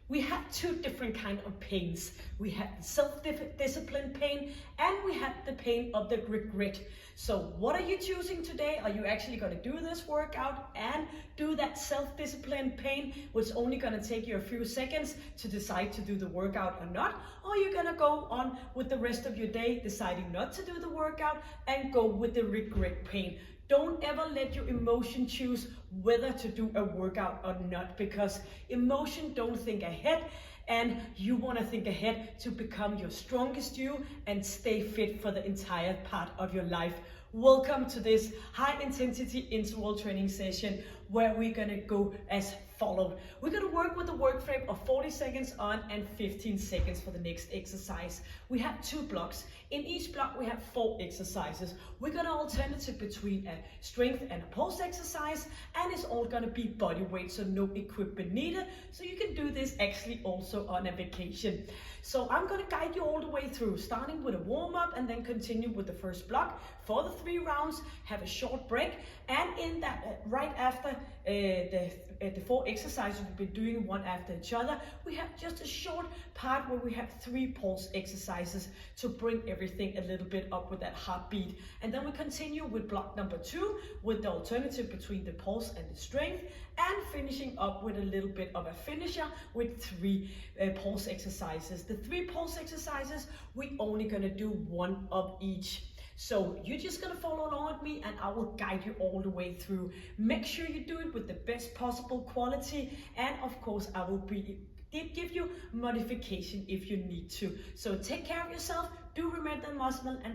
We have two different kind of pains. We have self-discipline pain and we have the pain of the regret. So what are you choosing today? Are you actually going to do this workout and do that self-discipline pain, which is only going to take you a few seconds to decide to do the workout or not? Or are you going to go on with the rest of your day deciding not to do the workout and go with the regret pain? Don't ever let your emotion choose whether to do a workout or not, because emotion don't think ahead, and you want to think ahead to become your strongest you and stay fit for the entire part of your life. Welcome to this high intensity interval training session where we're going to go as followed. We're going to work with a work frame of 40 seconds on and 15 seconds for the next exercise. We have 2 blocks. In each block we have 4 exercises. We're going to alternate between a strength and a pulse exercise, and it's all going to be body weight, so no equipment needed. So you can do this actually also on a vacation. So I'm going to guide you all the way through, starting with a warm-up and then continue with the first block for the 3 rounds, have a short break, and in that right after the 4 exercises we've been doing one after each other, we have just a short part where we have 3 pulse exercises to bring everything a little bit up with that heartbeat. And then we continue with block number 2 with the alternative between the pulse and the strength, and finishing up with a little bit of a finisher with 3 pulse exercises. The 3 pulse exercises, we're only gonna do 1 of each. So you're just gonna follow along with me and I will guide you all the way through. Make sure you do it with the best possible quality, and of course I will give you modification if you need to. So take care of yourself. Do remember the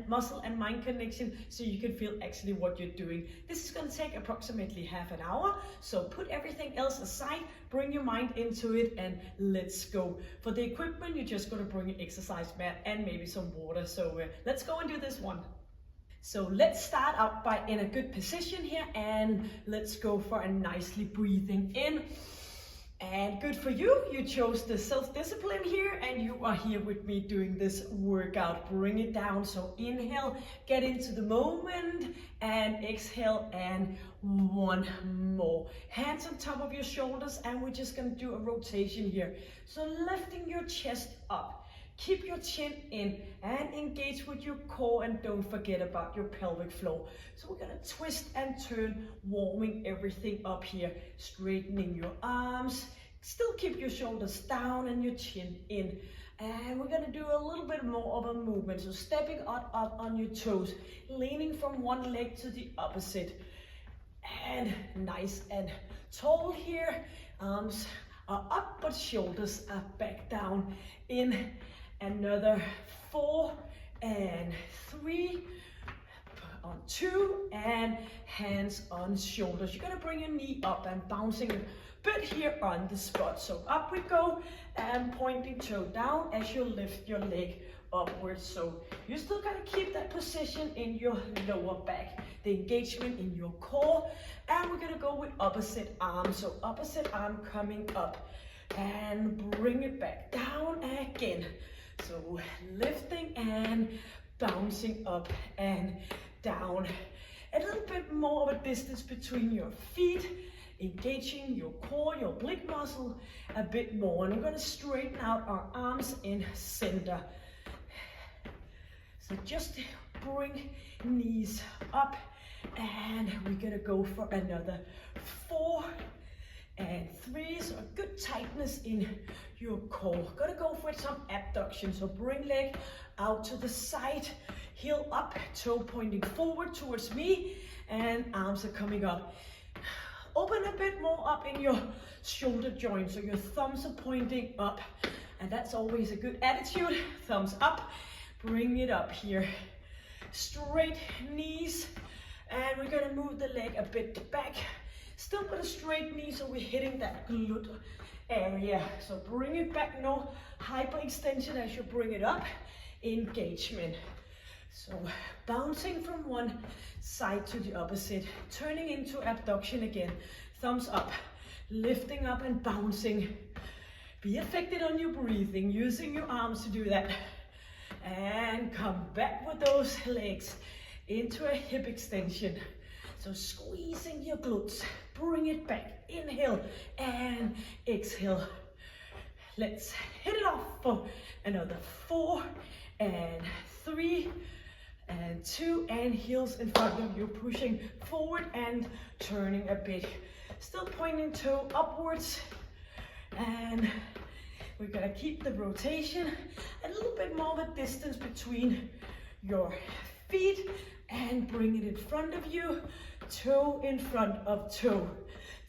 muscle and mind connection so you can feel actually what you're doing. This is going to take approximately half an hour. So put everything else aside, bring your mind into it, and let's go. For the equipment, you're just going to bring an exercise mat and maybe some water. So let's go and do this one. So let's start out by in a good position here, and let's go for a nicely breathing in. And good for you, you chose the self-discipline here and you are here with me doing this workout. Bring it down, so inhale, get into the moment, and exhale, and 1 more. Hands on top of your shoulders, and we're just gonna do a rotation here. So lifting your chest up, keep your chin in and engage with your core, and don't forget about your pelvic floor. So we're gonna twist and turn, warming everything up here, straightening your arms, still keep your shoulders down and your chin in. And we're gonna do a little bit more of a movement, so stepping up on your toes, leaning from one leg to the opposite, and nice and tall here. Arms are up but shoulders are back down. In another 4 and 3 on 2, and hands on shoulders. You're gonna bring your knee up and bouncing a bit here on the spot. So up we go, and pointing toe down as you lift your leg upwards. So you still gotta keep that position in your lower back, the engagement in your core. And we're gonna go with opposite arm. So opposite arm coming up and bring it back down again. So lifting and bouncing up and down. A little bit more of a distance between your feet, engaging your core, your oblique muscle a bit more. And we're going to straighten out our arms in center. So just bring knees up, and we're going to go for another 4 and 3, so a good tightness in your core. Gonna go for some abduction, so bring leg out to the side, heel up, toe pointing forward towards me, and arms are coming up. Open a bit more up in your shoulder joint, so your thumbs are pointing up, and that's always a good attitude. Thumbs up, bring it up here. Straight knees, and we're gonna move the leg a bit back. Still with a straight knee, so we're hitting that glute area. So bring it back, no hyperextension as you bring it up. Engagement. So bouncing from one side to the opposite, turning into abduction again. Thumbs up, lifting up and bouncing. Be affected on your breathing, using your arms to do that. And come back with those legs into a hip extension. So squeezing your glutes, bring it back, inhale and exhale. Let's hit it off for another 4 and 3 and 2, and heels in front of you, pushing forward and turning a bit. Still pointing toe upwards, and we're gonna keep the rotation, a little bit more of a distance between your feet, and bring it in front of you, toe in front of toe.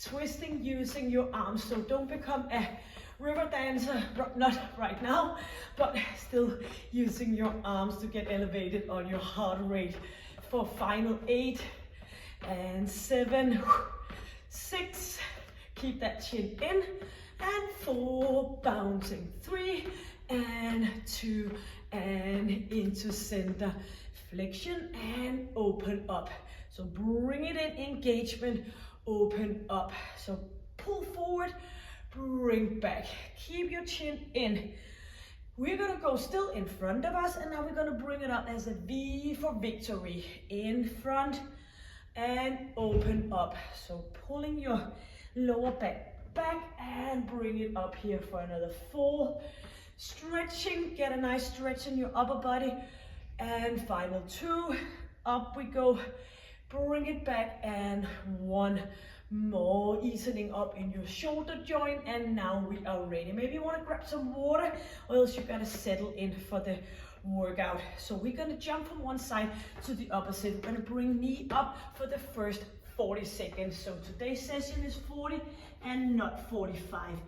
Twisting using your arms, so don't become a river dancer, not right now, but still using your arms to get elevated on your heart rate. For final 8 and 7, 6, keep that chin in, and 4, bouncing 3 and 2, and into center, flexion and open up. So bring it in, engagement, open up. So pull forward, bring back, keep your chin in. We're gonna go still in front of us, and now we're gonna bring it up as a V for victory. In front and open up. So pulling your lower back and bring it up here for another 4. Stretching, get a nice stretch in your upper body. And final 2, up we go. Bring it back, and 1 more, easing up in your shoulder joint, and now we are ready. Maybe you want to grab some water, or else you gotta settle in for the workout. So we're gonna jump from one side to the opposite. We're gonna bring knee up for the first 40 seconds. So today's session is 40 and not 45.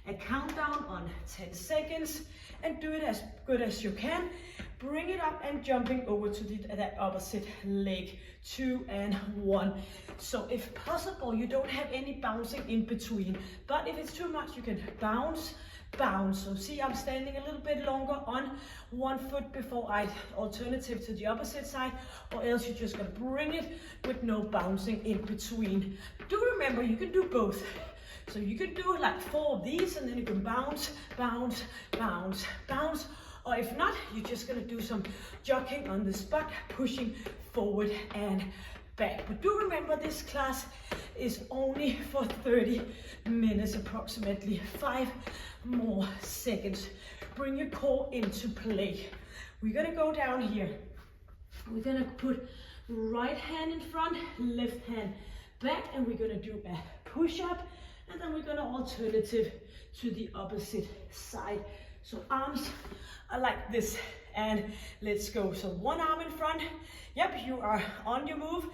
A countdown on 10 seconds, and do it as good as you can. Bring it up and jumping over to that opposite leg. 2 and 1. So if possible, you don't have any bouncing in between, but if it's too much, you can bounce. So see, I'm standing a little bit longer on one foot before I alternative to the opposite side, or else you're just gonna bring it with no bouncing in between. Do remember, you can do both. So you can do like 4 of these, and then you can bounce, or if not, you're just gonna do some jogging on the spot, pushing forward and back. But do remember, this class is only for 30 minutes approximately. 5 more seconds. Bring your core into play. We're gonna go down here. We're gonna put right hand in front, left hand back, and we're gonna do a push-up, and then we're gonna alternative to the opposite side. So arms are like this, and let's go. So one arm in front. Yep, you are on your move.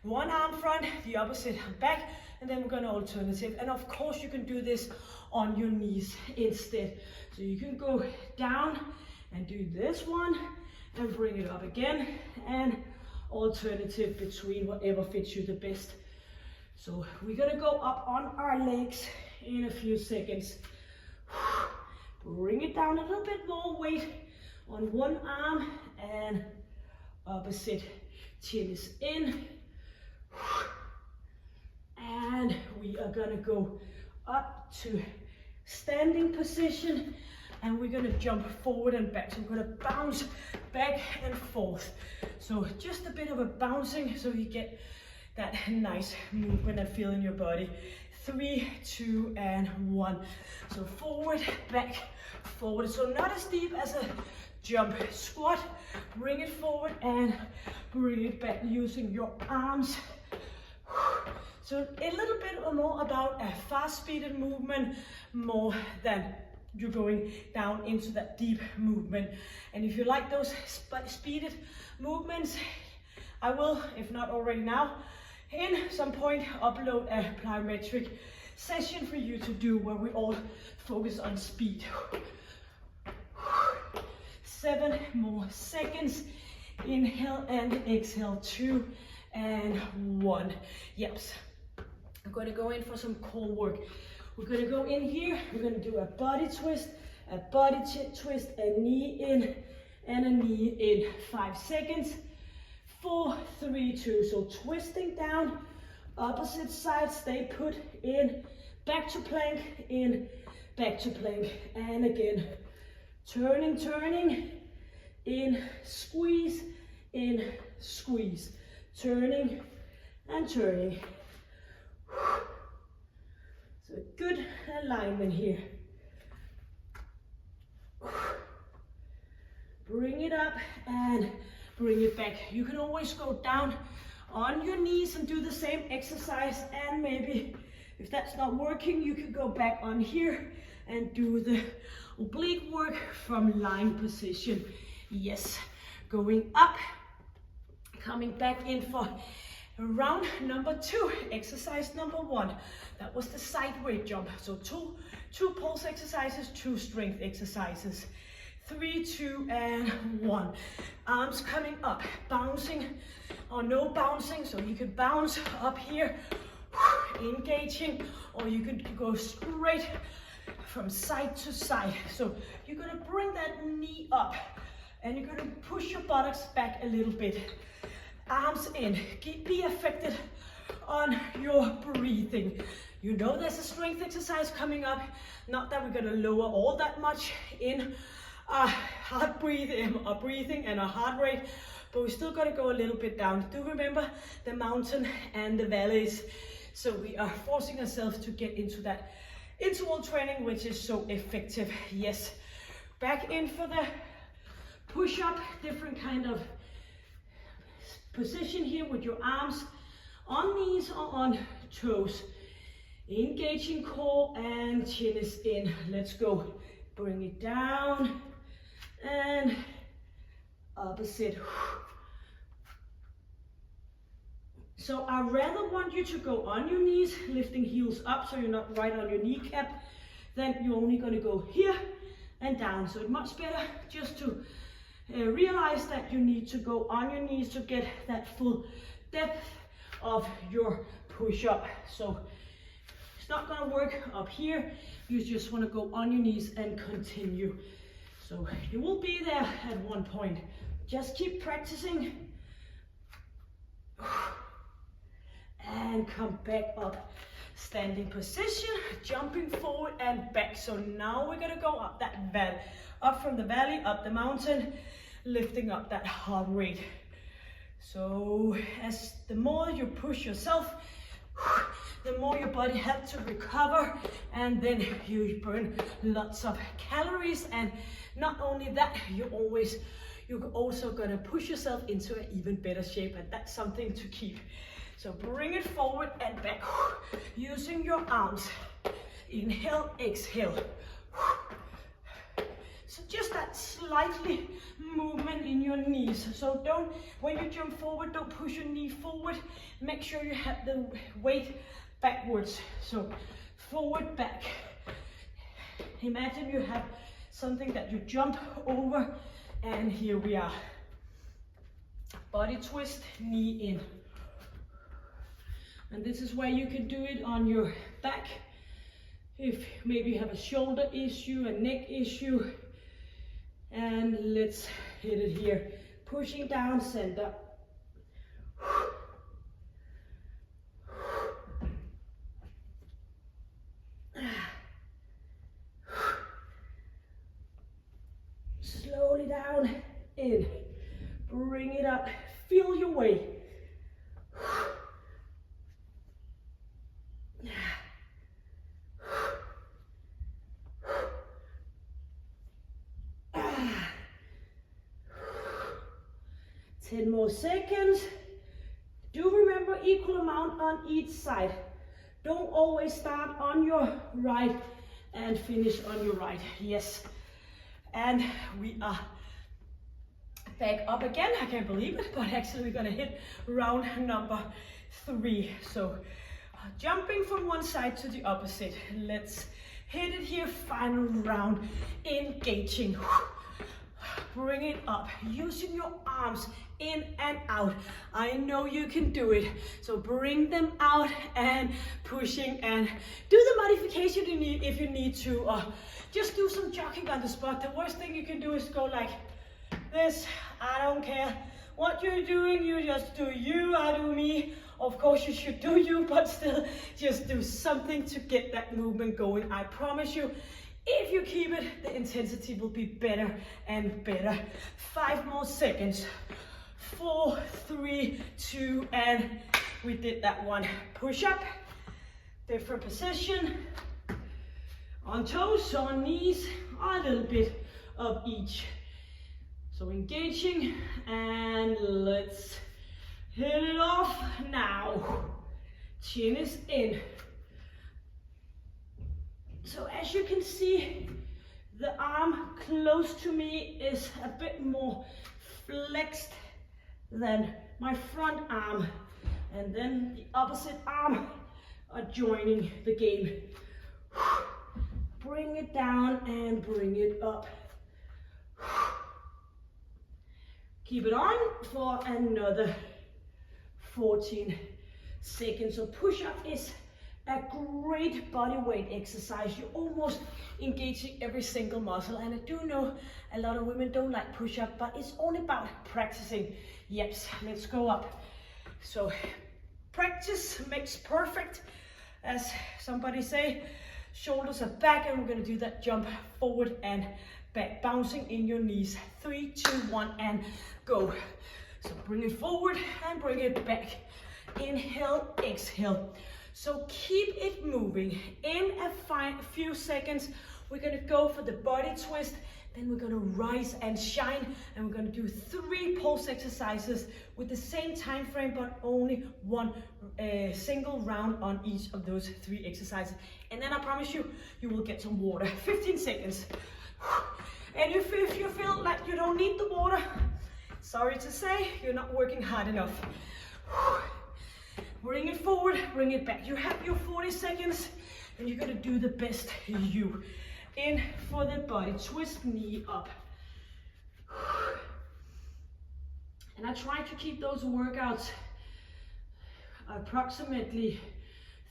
One arm front, the opposite back, and then we're gonna alternative. And of course you can do this on your knees instead. So you can go down and do this one, and bring it up again, and alternative between whatever fits you the best. So we're gonna go up on our legs in a few seconds. Bring it down a little bit more weight on one arm, and opposite. Chin is in. And we are gonna go up to standing position, and we're gonna jump forward and back. So we're gonna bounce back and forth. So just a bit of a bouncing, so you get that nice movement and feel in your body. 3, 2, and 1. So forward, back, forward. So not as deep as a jump. Squat, bring it forward and bring it back using your arms. So a little bit more about a fast-speeded movement, more than you're going down into that deep movement. And if you like those speeded movements, I will, if not already now, in some point upload a plyometric session for you to do, where we all focus on speed. 7 more seconds. Inhale and exhale. 2 and 1. Yep. I'm going to go in for some core work. We're going to go in here. We're going to do a body twist, a body twist, a knee in, and a knee in. 5 seconds. 4, 3, 2. So twisting down, opposite side, stay put, in, back to plank, in, back to plank, and again. Turning, in, squeeze, turning and turning. So good alignment here. Bring it up and bring it back. You can always go down on your knees and do the same exercise, and maybe if that's not working, you can go back on here and do the oblique work from lying position. Yes, going up, coming back in for round number 2, exercise number 1. That was the side weight jump. So two pulse exercises, 2 strength exercises. 3, 2, and 1. Arms coming up, bouncing or no bouncing. So you could bounce up here, engaging, or you could go straight from side to side. So you're gonna bring that knee up and you're gonna push your buttocks back a little bit. Arms in, be affected on your breathing. You know there's a strength exercise coming up. Not that we're gonna lower all that much in heart breathing and our heart rate, but we still got to go a little bit down. Do remember the mountain and the valleys. So we are forcing ourselves to get into that interval training, which is so effective. Yes, back in for the push-up, different kind of position here with your arms on knees or on toes. Engaging core and chin is in. Let's go. Bring it down and opposite. So I rather want you to go on your knees, lifting heels up so you're not right on your kneecap. Then you're only going to go here and down. So it's much better just to realize that you need to go on your knees to get that full depth of your push-up. So it's not going to work up here. You just want to go on your knees and continue. So you will be there at one point. Just keep practicing. And come back up. Standing position, jumping forward and back. So now we're going to go up that valley. Up from the valley, up the mountain, lifting up that heart rate. So as the more you push yourself, the more your body has to recover, and then you burn lots of calories. And not only that, you're also gonna push yourself into an even better shape, and that's something to keep. So bring it forward and back, using your arms. Inhale, exhale. So just that slightly movement in your knees. So when you jump forward, don't push your knee forward. Make sure you have the weight backwards. So forward, back. Imagine you have something that you jump over, and here we are. Body twist, knee in. And this is where you can do it on your back. If maybe you have a shoulder issue, a neck issue. And let's hit it here. Pushing down, center. Slowly down, in. Bring it up, feel your way. 10 more seconds. Do remember equal amount on each side. Don't always start on your right and finish on your right. Yes. And we are back up again. I can't believe it, but actually we're gonna hit round number 3. So jumping from one side to the opposite. Let's hit it here, final round. Engaging. Bring it up, using your arms in and out. I know you can do it. So bring them out and pushing, and do the modification you need if you need to. Just do some jogging on the spot. The worst thing you can do is go like this. I don't care what you're doing, you just do you, I do me. Of course you should do you, but still just do something to get that movement going. I promise you, if you keep it, the intensity will be better and better. 5 more seconds. 4, 3, 2, and we did that one. Push up, different position. On toes, on knees, a little bit of each. So engaging, and let's hit it off now. Chin is in. So as you can see, the arm close to me is a bit more flexed than my front arm, and then the opposite arm are joining the game. Bring it down and bring it up. Keep it on for another 14 seconds. So push-up is a great body weight exercise. You're almost engaging every single muscle. And I do know a lot of women don't like push-up, but it's all about practicing. Yes, let's go up. So practice makes perfect, as somebody say. Shoulders are back, and we're gonna do that jump forward and back, bouncing in your knees. 3, 2, 1, and go. So bring it forward and bring it back. Inhale, exhale. So keep it moving. In a few seconds, we're gonna go for the body twist. Then we're gonna rise and shine, and we're gonna do 3 pulse exercises with the same time frame, but only one single round on each of those 3 exercises. And then I promise you, you will get some water. 15 seconds. And if you feel like you don't need the water, sorry to say, you're not working hard enough. Bring it forward, bring it back. You have your 40 seconds, and you're gonna do the best you. In for the body twist, knee up. And I try to keep those workouts approximately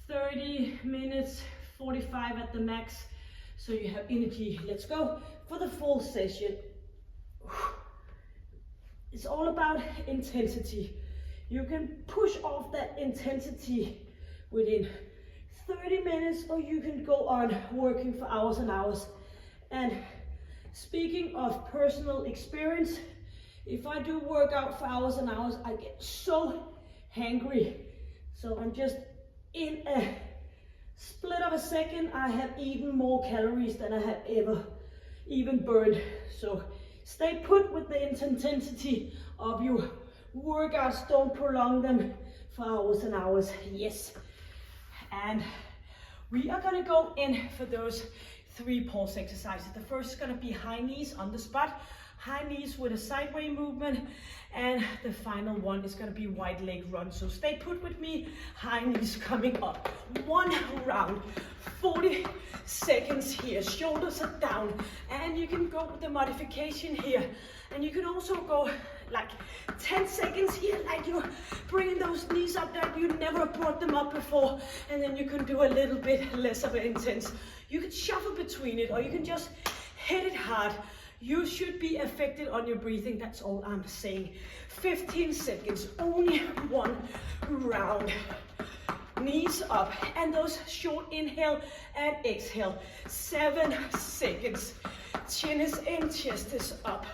30 minutes, 45 at the max, so you have energy. Let's go for the full session. It's all about intensity. You can push off that intensity within 30 minutes, or you can go on working for hours and hours. And speaking of personal experience, if I do work out for hours and hours, I get so hangry. So I'm just in a split of a second, I have eaten more calories than I have ever even burned. So stay put with the intensity of your workouts. Don't prolong them for hours and hours. Yes. And we are gonna go in for those 3 pulse exercises. The first is gonna be high knees on the spot, high knees with a sideways movement, and the final one is gonna be wide leg run. So stay put with me, high knees coming up. 1 round, 40 seconds here, shoulders are down, and you can go with the modification here. And you can also go like 10 seconds here, like you're bringing those knees up that you never brought them up before, and then you can do a little bit less of an intense. You can shuffle between it, or you can just hit it hard. You should be affected on your breathing, that's all I'm saying. 15 seconds, only 1 round. Knees up, and those short inhale and exhale. 7 seconds. Chin is in, chest is up.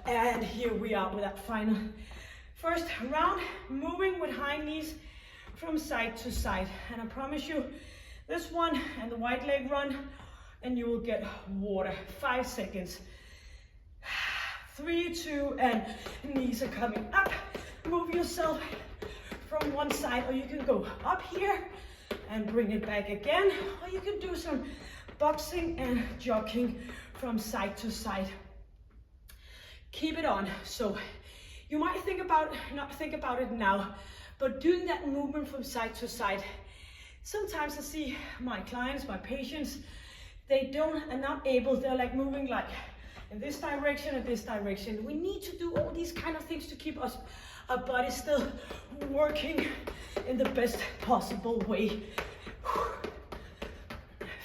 And here we are with that final first round, moving with high knees from side to side. And I promise you, this one and the wide leg run, and you will get water. 5 seconds. 3, 2, and knees are coming up. Move yourself from one side, or you can go up here and bring it back again, or you can do some boxing and jogging from side to side. Keep it on. So you might not think about it now, but doing that movement from side to side, sometimes I see my clients, my patients, are not able, they're like moving like in this direction and this direction. We need to do all these kind of things to keep our body still working in the best possible way.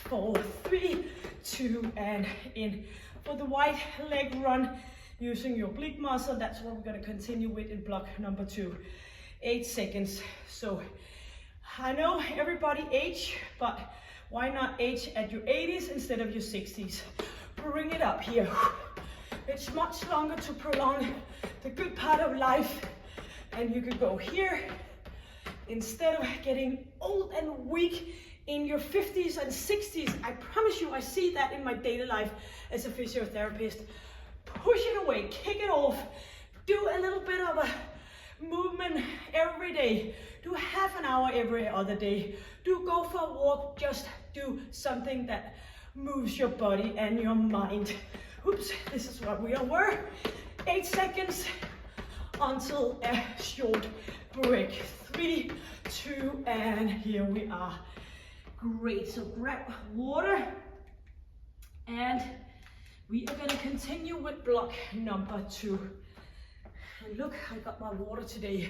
4, 3, 2, and in for the wide leg run. Using your oblique muscle, that's what we're going to continue with in block number 2. 8 seconds. So I know everybody age, but why not age at your 80s instead of your 60s? Bring it up here. It's much longer to prolong the good part of life, and you can go here instead of getting old and weak in your 50s and 60s. I promise you, I see that in my daily life as a physiotherapist. push it away, kick it off. Do a little bit of a movement every day. Do half an hour every other day. Do go for a walk. Just do something that moves your body and your mind. Oops, this is what we were. 8 seconds until a short break. 3, 2, and here we are. Great, so grab water and we are gonna continue with block number 2. And look, I got my water today.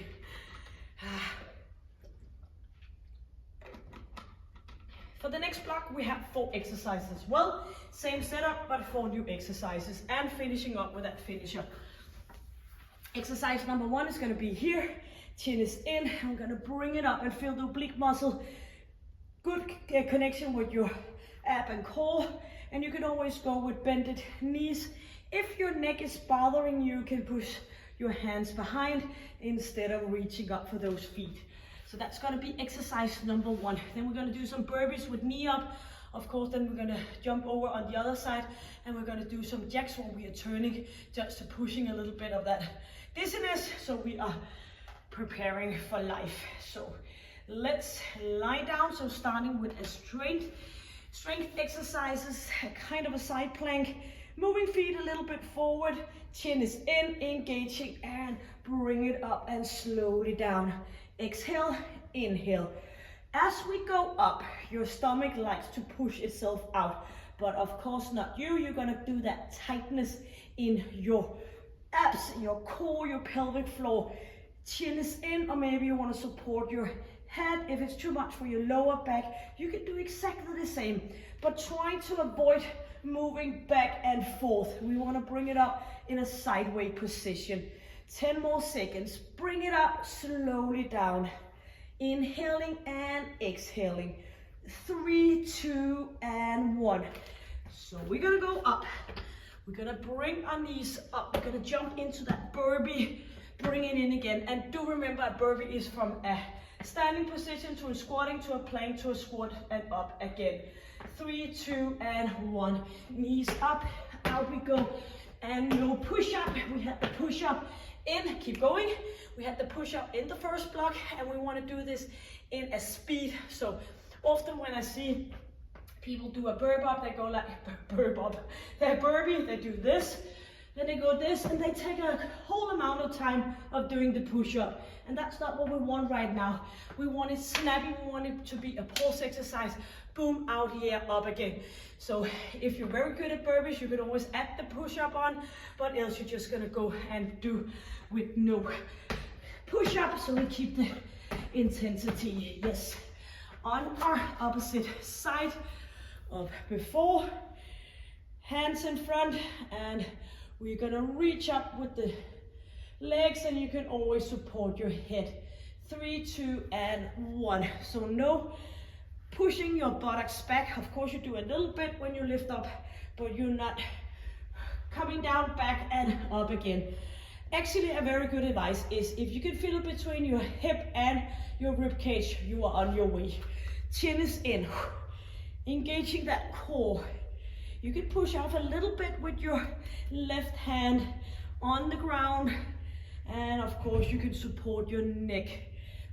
For the next block, we have 4 exercises as well. Same setup, but 4 new exercises. And finishing up with that finisher. Exercise number 1 is gonna be here. Chin is in. I'm gonna bring it up and feel the oblique muscle. Good connection with your ab and core. And you can always go with bended knees. If your neck is bothering you, you can push your hands behind instead of reaching up for those feet. So that's gonna be exercise number 1. Then we're gonna do some burpees with knee up. Of course, then we're gonna jump over on the other side and we're gonna do some jacks when we are turning, just pushing a little bit of that dizziness. So we are preparing for life. So let's lie down. So starting with a strength exercises, kind of a side plank, moving feet a little bit forward, chin is in, engaging, and bring it up and slowly down. Exhale, inhale. As we go up, your stomach likes to push itself out, but of course not you. You're gonna do that tightness in your abs, your core, your pelvic floor. Chin is in, or maybe you want to support your head. If it's too much for your lower back, you can do exactly the same, but try to avoid moving back and forth. We want to bring it up in a sideways position. 10 more seconds. Bring it up, slowly down. Inhaling and exhaling. 3, 2, and 1. So we're gonna go up. We're gonna bring our knees up. We're gonna jump into that burpee. Bring it in again. And do remember, a burpee is from a standing position to a squatting to a plank to a squat and up again. 3, 2, and 1. Knees up, out we go. And no push up. We had the push up in, keep going. We had the push up in the first block, and we want to do this in a speed. So often when I see people do a burp up, they go like burp up. They burpee, they do this, then they go this, and they take a whole amount of time of doing the push up. And that's not what we want right now. We want it snappy, we want it to be a pulse exercise. Boom, out here, up again. So if you're very good at burpees, you can always add the push up on, but else you're just gonna go and do with no push up, so we keep the intensity. Yes, on our opposite side of before, hands in front, and we're gonna reach up with the legs, and you can always support your head. 3, 2, and 1. So no pushing your buttocks back. Of course you do a little bit when you lift up, but you're not coming down, back and up again. Actually, a very good advice is if you can feel it between your hip and your rib cage, you are on your way. Chin is in, engaging that core. You can push off a little bit with your left hand on the ground, and of course you can support your neck.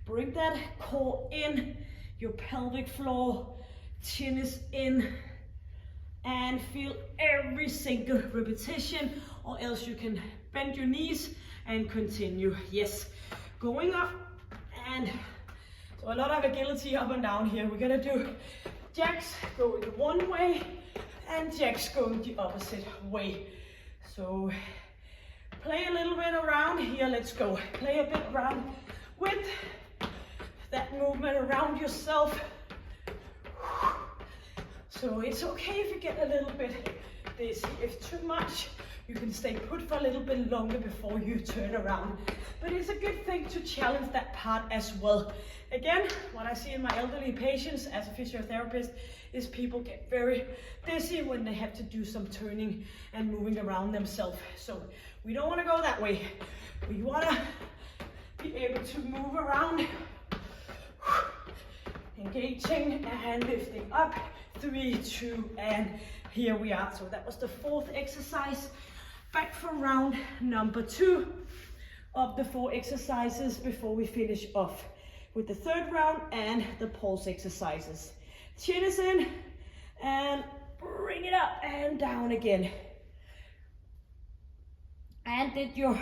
Bring that core in, your pelvic floor, chin is in, and feel every single repetition, or else you can bend your knees and continue. Yes, going up, and so a lot of agility up and down here. We're gonna do jacks going one way and jacks going the opposite way. So play a little bit around here. Let's go. Play a bit around with that movement around yourself. So it's okay if you get a little bit dizzy. If too much, you can stay put for a little bit longer before you turn around. But it's a good thing to challenge that part as well. Again, what I see in my elderly patients as a physiotherapist is people get very dizzy when they have to do some turning and moving around themselves. So we don't want to go that way. We want to be able to move around, engaging and lifting up. 3, 2, and here we are. So that was the 4th exercise. Back for round number 2 of the 4 exercises before we finish off with the 3rd round and the pulse exercises. Chin is in and bring it up and down again. And did your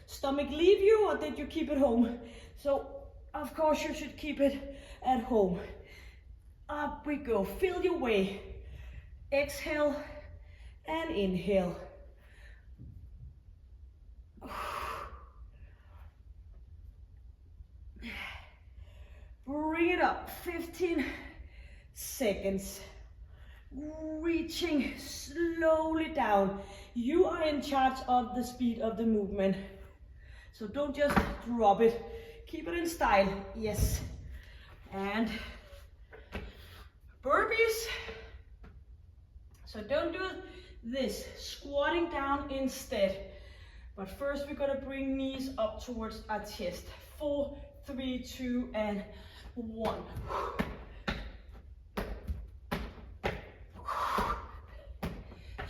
stomach leave you or did you keep it home? So of course you should keep it at home. Up we go, feel your way. Exhale and inhale. Bring it up, 15 seconds. Reaching slowly down. You are in charge of the speed of the movement. So don't just drop it. Keep it in style. Yes. And burpees. So don't do this. Squatting down instead. But first we're going to bring knees up towards our chest. 4, 3, 2, and 1.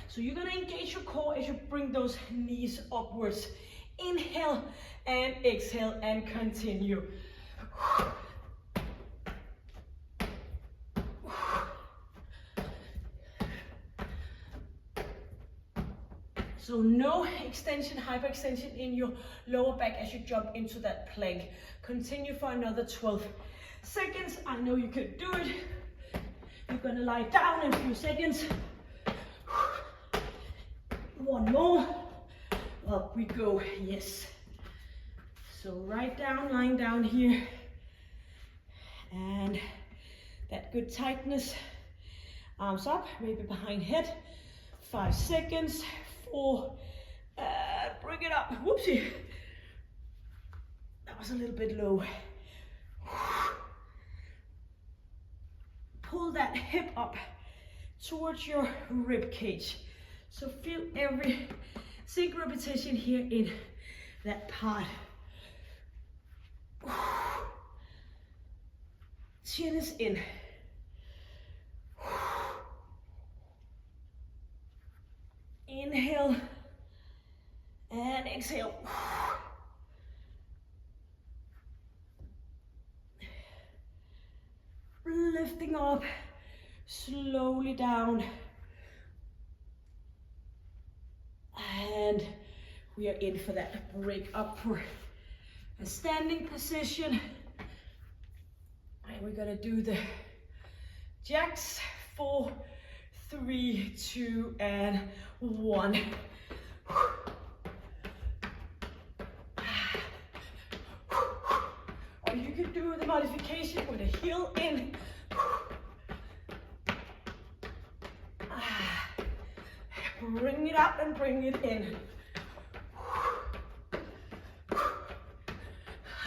So you're gonna engage your core as you bring those knees upwards. Inhale and exhale and continue. So no extension, hyperextension in your lower back as you jump into that plank. Continue for another 12 seconds. I know you can do it. You're gonna lie down in a few seconds. One more. Up we go. Yes. So right down, lying down here. And that good tightness. Arms up, maybe behind head. 5 seconds. 4. Bring it up. Whoopsie. That was a little bit low. Pull that hip up towards your rib cage. So feel every single repetition here in that part. Chin is in. Inhale and exhale. Lifting up, slowly down. And we are in for that break up for a standing position. And we're gonna do the jacks. 4, 3, 2, and 1. Or you could do the modification with a heel in. Bring it up and bring it in.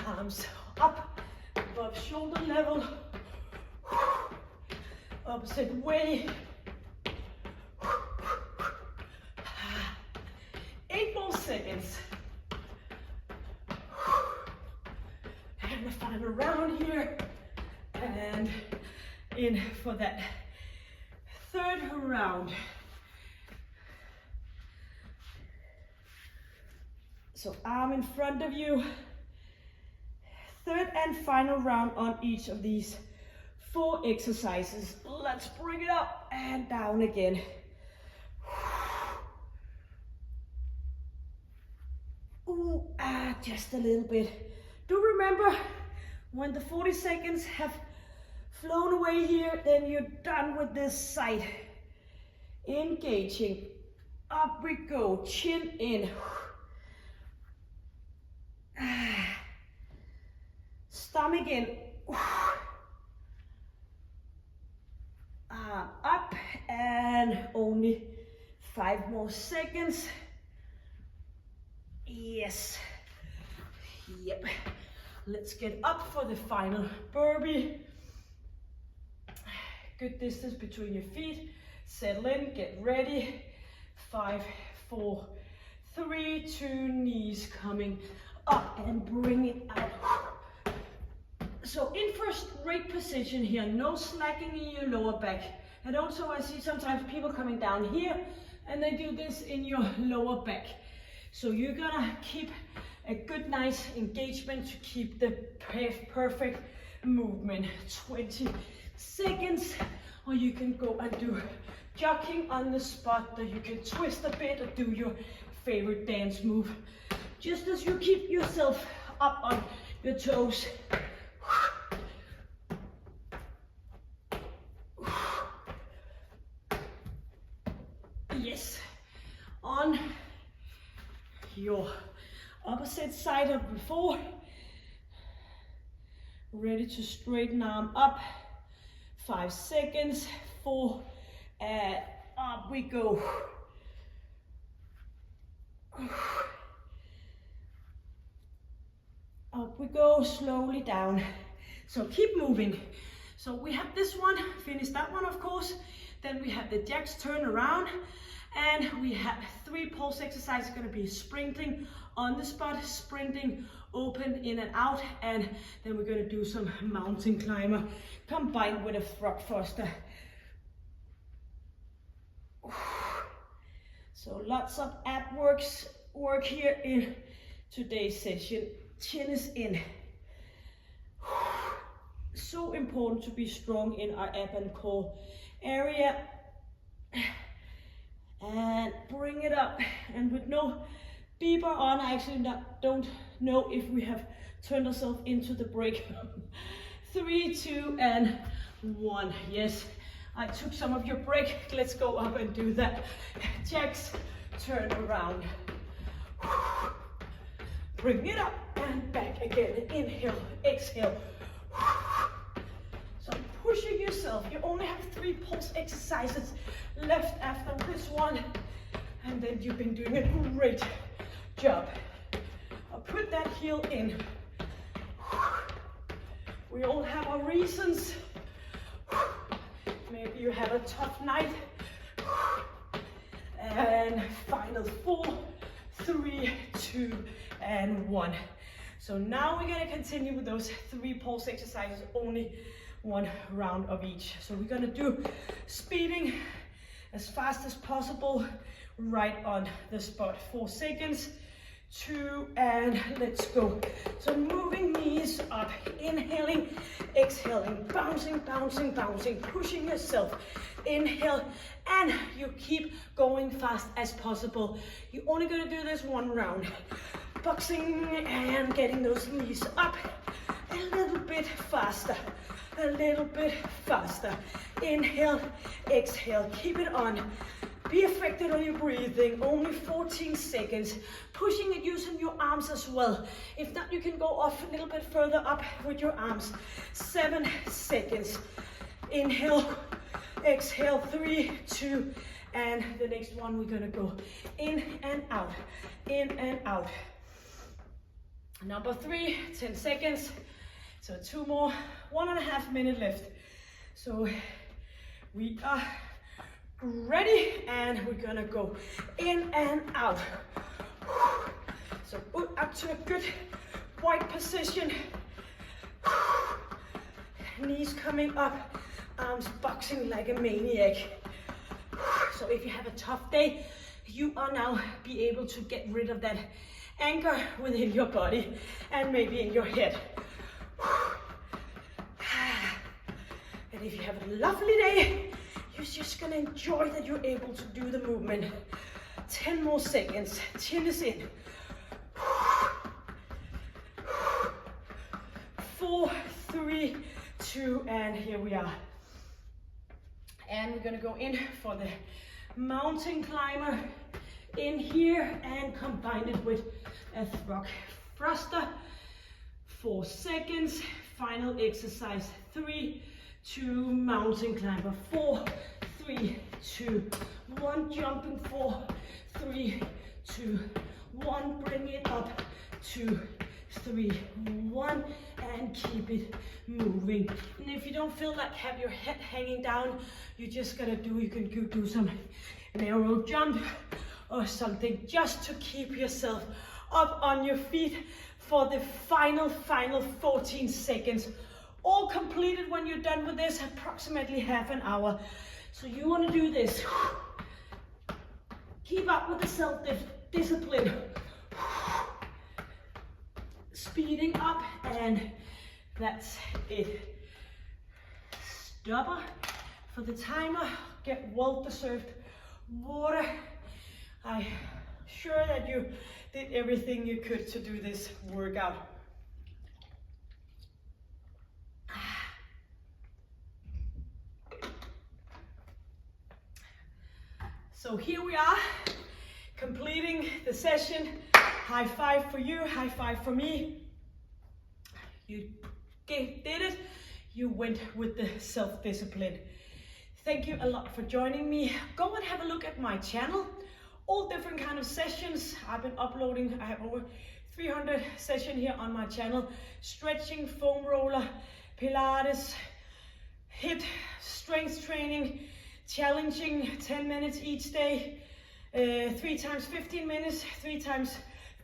Arms up above shoulder level. Opposite way. 8 more seconds. And the final round here. And in for that 3rd round. So arm in front of you. 3rd and final round on each of these 4 exercises. Let's bring it up and down again. Ooh, just a little bit. Do remember, when the 40 seconds have flown away here, then you're done with this side. Engaging. Up we go, chin in. Stomach in. Up and only 5 more seconds. Yes. Yep. Let's get up for the final burpee. Good distance between your feet. Settle in, get ready. 5, 4, 3, 2, knees coming up and bring it out. So in for a straight position here, no slacking in your lower back. And also I see sometimes people coming down here, and they do this in your lower back. So you're gonna keep a good, nice engagement to keep the perfect movement. 20 seconds, or you can go and do jogging on the spot, that you can twist a bit or do your favorite dance move. Just as you keep yourself up on your toes. Yes, on your opposite side of before. Ready to straighten arm up. 5 seconds, 4, and up we go. Up we go, slowly down. So keep moving. So we have this one, finish that one of course. Then we have the jacks turn around, and we have 3 pulse exercises. Going to be sprinting on the spot, sprinting open in and out, and then we're going to do some mountain climber combined with a frog thruster. So lots of ab work here in today's session. Chin is in. So important to be strong in our ab and core area. And bring it up. And with no beeper on, I actually don't know if we have turned ourselves into the break. 3, 2, and 1. Yes, I took some of your break. Let's go up and do that. Jacks, turn around. Bring it up and back again. Inhale, exhale. So pushing yourself. You only have 3 pulse exercises left after this one. And then you've been doing a great job. I'll put that heel in. We all have our reasons. Maybe you have a tough night. And final 4, 3, 2, and 1. So now we're gonna continue with those 3 pulse exercises, only 1 round of each. So we're gonna do speeding as fast as possible, right on the spot. 4 seconds, 2, and let's go. So moving knees up, inhaling, exhaling, bouncing, bouncing, bouncing, pushing yourself. Inhale, and you keep going fast as possible. You're only gonna do this 1 round. Boxing and getting those knees up a little bit faster, a little bit faster. Inhale, exhale, keep it on. Be affected on your breathing, only 14 seconds. Pushing it using your arms as well. If not, you can go off a little bit further up with your arms. 7 seconds. Inhale, exhale, 3, 2, and the next one we're gonna go in and out, in and out. Number 3, 10 seconds. So 2 more, 1.5 minutes left. So we are ready, and we're gonna go in and out. So up to a good wide position. Knees coming up, arms boxing like a maniac. So if you have a tough day, you are now be able to get rid of that anchor within your body and maybe in your head. And if you have a lovely day, you're just gonna enjoy that you're able to do the movement. 10 more seconds, chin is in. 4, 3, 2, and here we are. And we're gonna go in for the mountain climber in here and combine it with a frog thruster. 4 seconds, final exercise. 3, 2, mountain climber. 4, 3, 2, 1, jumping. 4, 3, 2, 1, bring it up. 2, 3, 1, and keep it moving. And if you don't feel like have your head hanging down, you just gotta you can do some narrow jump or something just to keep yourself up on your feet for the final 14 seconds. All completed when you're done with this, approximately half an hour. So you want to do this. Keep up with the self-discipline. Speeding up, and that's it. Stopper for the timer. Get well-deserved water. I'm sure that you did everything you could to do this workout. So here we are, completing the session. High five for you, high five for me. You did it. You went with the self-discipline. Thank you a lot for joining me. Go and have a look at my channel. All different kind of sessions I've been uploading. I have over 300 sessions here on my channel. Stretching, foam roller, Pilates, HIIT, strength training, challenging 10 minutes each day, 3 times 15 minutes, 3 times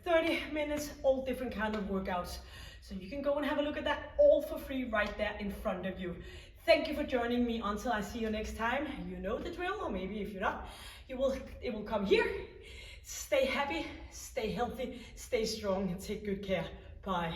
30 minutes, all different kind of workouts. So you can go and have a look at that all for free right there in front of you. Thank you for joining me. Until I see you next time, you know the drill, or maybe if you're not, it will come here. Stay happy, stay healthy, stay strong, and take good care. Bye.